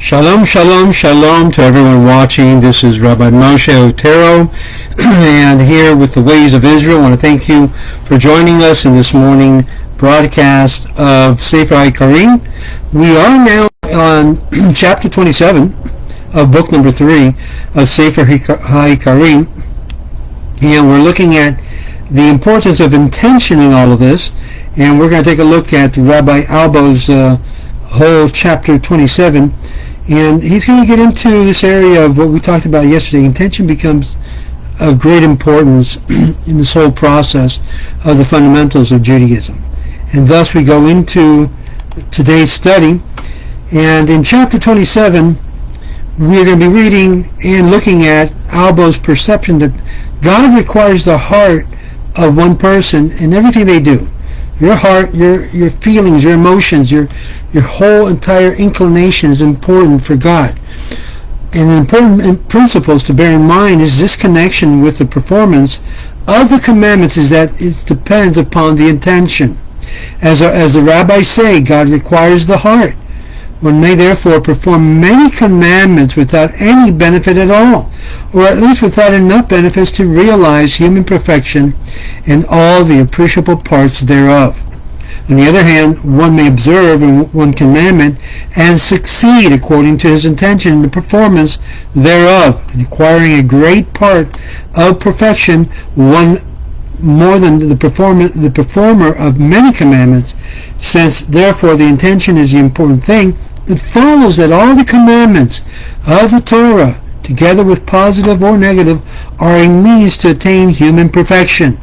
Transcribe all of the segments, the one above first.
Shalom, shalom, shalom to everyone watching. This is Rabbi Moshe Otero, and here with the Ways of Israel. I want to thank you for joining us in this morning broadcast of Sefer Haikkarim. We are now on chapter 27 of book number 3 of Sefer Haikkarim, and we're looking at the importance of intention in all of this, and we're going to take a look at Rabbi Albo's whole chapter 27. And he's going to get into this area of what we talked about yesterday. Intention becomes of great importance in this whole process of the fundamentals of Judaism. And thus we go into today's study. And in chapter 27, we're going to be reading and looking at Albo's perception that God requires the heart of one person in everything they do. Your heart, your feelings, your emotions, your whole entire inclination is important for God. And an important principles to bear in mind is this connection with the performance of the commandments is that it depends upon the intention. As the rabbis say, God requires the heart. One may therefore perform many commandments without any benefit at all, or at least without enough benefits to realize human perfection in all the appreciable parts thereof. On the other hand, one may observe one commandment and succeed according to his intention in the performance thereof, and acquiring a great part of perfection, one more than the performer of many commandments. Since therefore the intention is the important thing, it follows that all the commandments of the Torah, together with positive or negative, are a means to attain human perfection,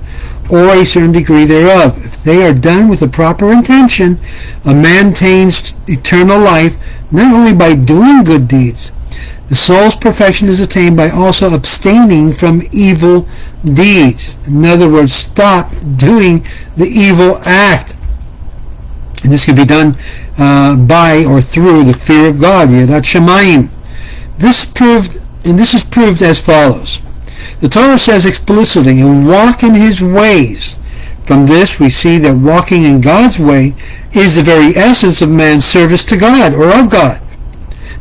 or a certain degree thereof. If they are done with a proper intention, a man attains eternal life not only by doing good deeds. The soul's perfection is attained by also abstaining from evil deeds. In other words, stop doing the evil act. And this can be done by or through the fear of God, Yirat Shamayim. This is proved as follows. The Torah says explicitly, and walk in his ways. From this we see that walking in God's way is the very essence of man's service to God, or of God.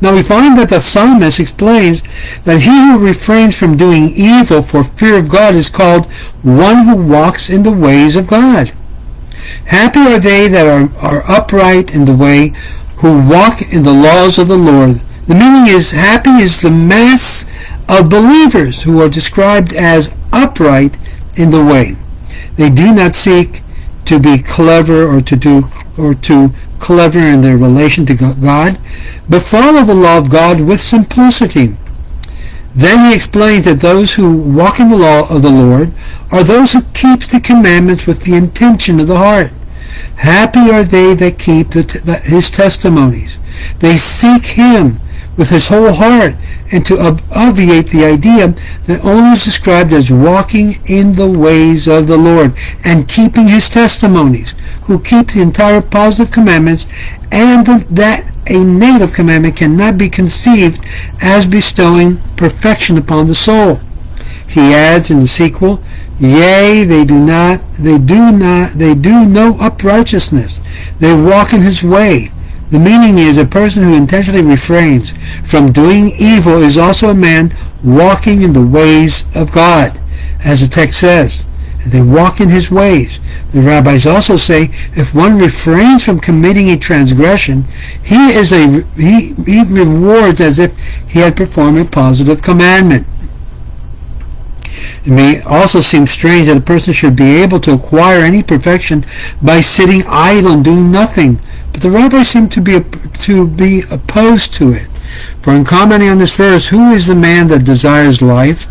Now we find that the psalmist explains that he who refrains from doing evil for fear of God is called one who walks in the ways of God. Happy are they that are upright in the way, who walk in the laws of the Lord. The meaning is, happy is the mass of believers who are described as upright in the way. They do not seek to be clever or to clever in their relation to God, but follow the law of God with simplicity. Then he explains that those who walk in the law of the Lord are those who keep the commandments with the intention of the heart. Happy are they that keep his testimonies. They seek him with his whole heart, and to obviate the idea that only is described as walking in the ways of the Lord and keeping his testimonies, who keep the entire positive commandments, and that a negative commandment cannot be conceived as bestowing perfection upon the soul. He adds in the sequel, yea, they do no uprightness. They walk in his way. The meaning is a person who intentionally refrains from doing evil is also a man walking in the ways of God, as the text says. They walk in his ways. The rabbis also say if one refrains from committing a transgression, he rewards as if he had performed a positive commandment. It may also seem strange that a person should be able to acquire any perfection by sitting idle and doing nothing, but the rabbis seem to be opposed to it. For in commenting on this verse, who is the man that desires life?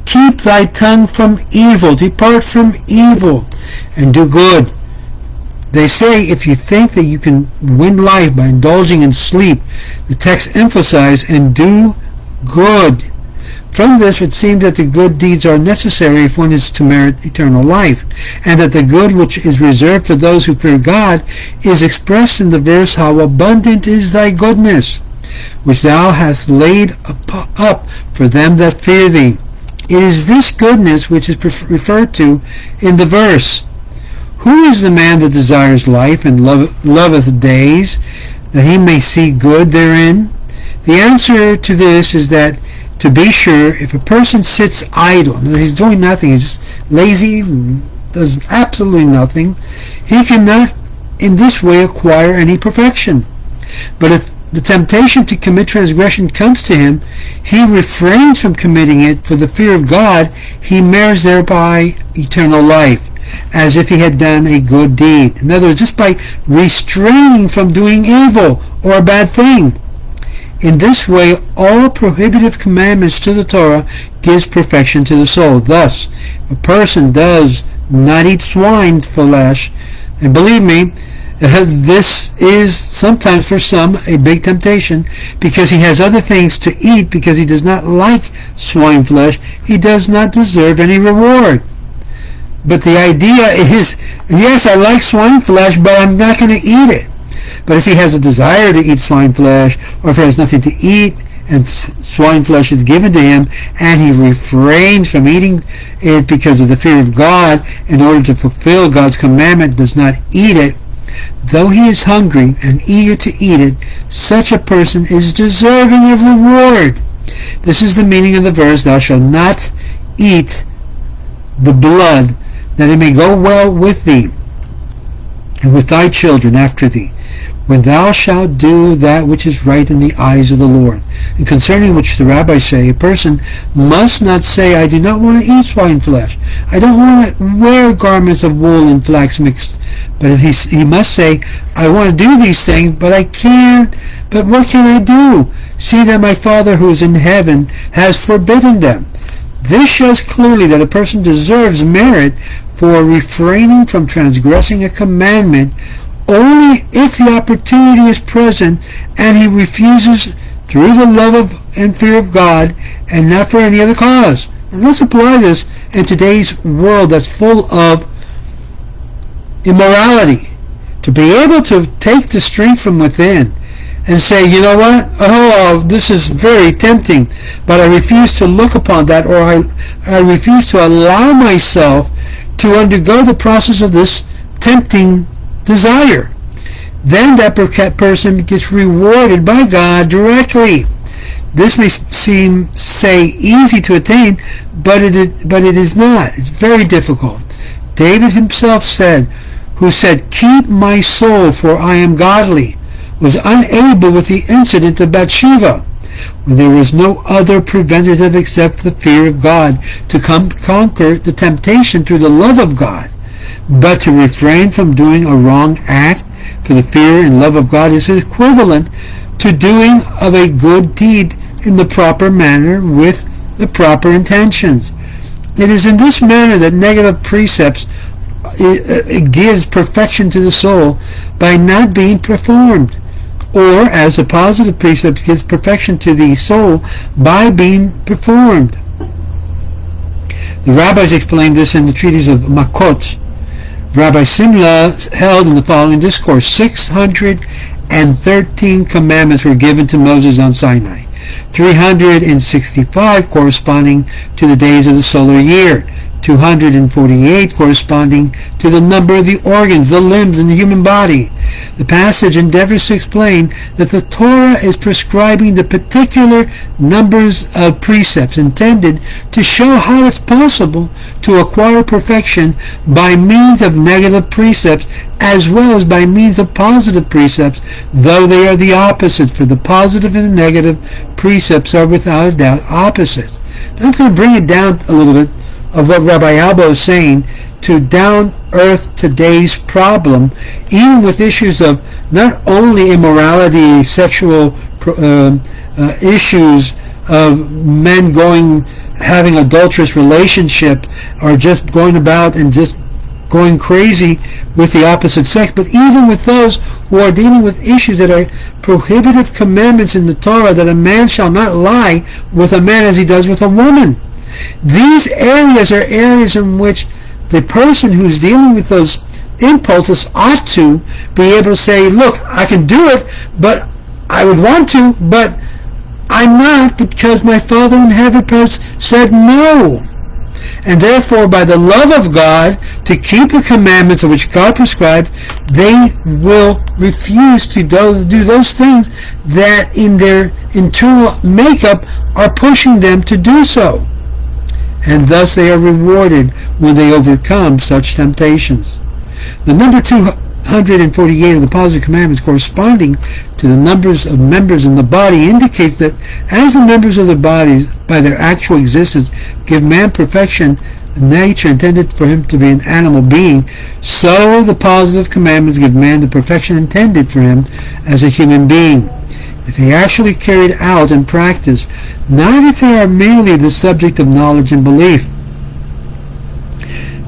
Keep thy tongue from evil, depart from evil, and do good. They say if you think that you can win life by indulging in sleep, the text emphasizes and do good. From this it seems that the good deeds are necessary if one is to merit eternal life, and that the good which is reserved for those who fear God is expressed in the verse, how abundant is thy goodness, which thou hast laid up for them that fear thee. It is this goodness which is referred to in the verse. Who is the man that desires life and loveth days, that he may see good therein? The answer to this is that, to be sure, if a person sits idle, he's doing nothing, he's just lazy, does absolutely nothing, he cannot in this way acquire any perfection. But if the temptation to commit transgression comes to him, he refrains from committing it for the fear of God. He merits thereby eternal life, as if he had done a good deed. In other words, just by restraining from doing evil or a bad thing. In this way, all prohibitive commandments to the Torah gives perfection to the soul. Thus, if a person does not eat swine's flesh, and believe me, this is sometimes for some a big temptation, because he has other things to eat, because he does not like swine flesh, he does not deserve any reward. But the idea is, yes, I like swine flesh, but I'm not going to eat it. But if he has a desire to eat swine flesh, or if he has nothing to eat, and swine flesh is given to him, and he refrains from eating it because of the fear of God, in order to fulfill God's commandment, does not eat it, though he is hungry and eager to eat it, such a person is deserving of reward. This is the meaning of the verse, thou shalt not eat the blood, that it may go well with thee, and with thy children after thee, when thou shalt do that which is right in the eyes of the Lord. And concerning which the rabbis say, a person must not say, I do not want to eat swine flesh, I don't want to wear garments of wool and flax mixed, but he must say, I want to do these things, but I can't, but what can I do? See that my Father who is in heaven has forbidden them. This shows clearly that a person deserves merit for refraining from transgressing a commandment only if the opportunity is present and he refuses through the love of and fear of God, and not for any other cause. And let's apply this in today's world that's full of immorality. To be able to take the strength from within and say, you know what, this is very tempting, but I refuse to look upon that, or I refuse to allow myself to undergo the process of this tempting desire. Then that person gets rewarded by God directly. This may seem, easy to attain, but it is not. It's very difficult. David himself who said, keep my soul, for I am godly, was unable with the incident of Bathsheba, when there was no other preventative except the fear of God, to conquer the temptation through the love of God. But to refrain from doing a wrong act for the fear and love of God is equivalent to doing of a good deed in the proper manner with the proper intentions. It is in this manner that negative precepts it gives perfection to the soul by not being performed, or as the positive precepts gives perfection to the soul by being performed. The rabbis explained this in the treatise of Makot. Rabbi Simla held in the following discourse, 613 commandments were given to Moses on Sinai, 365 corresponding to the days of the solar year, 248 corresponding to the number of the organs, the limbs, in the human body. The passage endeavors to explain that the Torah is prescribing the particular numbers of precepts intended to show how it's possible to acquire perfection by means of negative precepts as well as by means of positive precepts, though they are the opposites, for the positive and the negative precepts are without a doubt opposites. Now I'm going to bring it down a little bit of what Rabbi Albo is saying to down-earth today's problem, even with issues of not only immorality, sexual issues of men having adulterous relationship, or just going about and just going crazy with the opposite sex, but even with those who are dealing with issues that are prohibitive commandments in the Torah, that a man shall not lie with a man as he does with a woman. These areas are areas in which the person who's dealing with those impulses ought to be able to say, look, I can do it, but I would want to, but I'm not, because my Father in heaven has said no. And therefore, by the love of God, to keep the commandments of which God prescribed, they will refuse to do those things that in their internal makeup are pushing them to do so. And thus they are rewarded when they overcome such temptations. The number 248 of the positive commandments, corresponding to the numbers of members in the body, indicates that as the members of the body, by their actual existence, give man perfection, nature intended for him to be an animal being, so the positive commandments give man the perfection intended for him as a human being. If they actually carried out in practice, not if they are merely the subject of knowledge and belief.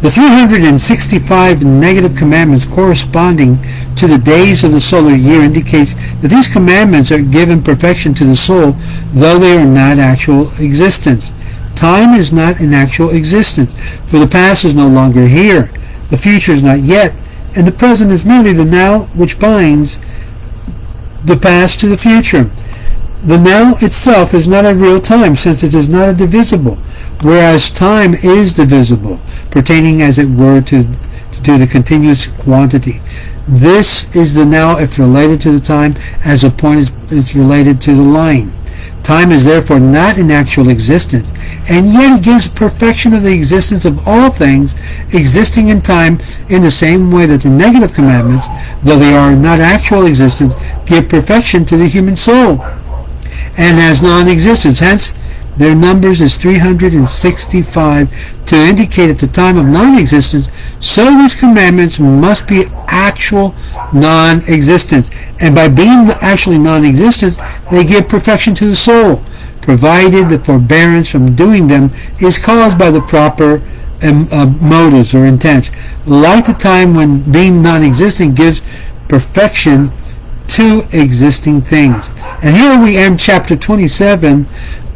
The 365 negative commandments corresponding to the days of the solar year indicates that these commandments are given perfection to the soul, though they are not actual existence. Time is not in actual existence, for the past is no longer here, the future is not yet, and the present is merely the now which binds the past to the future. The now itself is not a real time, since it is not divisible, whereas time is divisible, pertaining as it were to the continuous quantity. This is the now if related to the time, as a point is related to the line. Time is therefore not in actual existence, and yet it gives perfection of the existence of all things existing in time, in the same way that the negative commandments, though they are not actual existence, give perfection to the human soul and as non-existence. Hence, their numbers is 365 to indicate at the time of non-existence. So these commandments must be actual non-existence, and by being actually non-existence, they give perfection to the soul, provided the forbearance from doing them is caused by the proper motives or intents, like the time when being non-existent gives perfection to existing things. And here we end chapter 27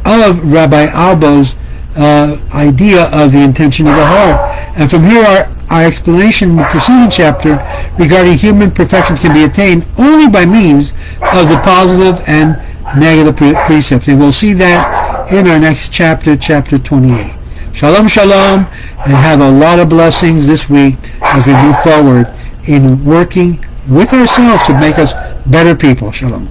of Rabbi Albo's idea of the intention of the heart. And from here our explanation in the preceding chapter regarding human perfection can be attained only by means of the positive and negative precepts. And we'll see that in our next chapter, chapter 28. Shalom, shalom, and have a lot of blessings this week as we move forward in working with ourselves to make us better people. Shalom.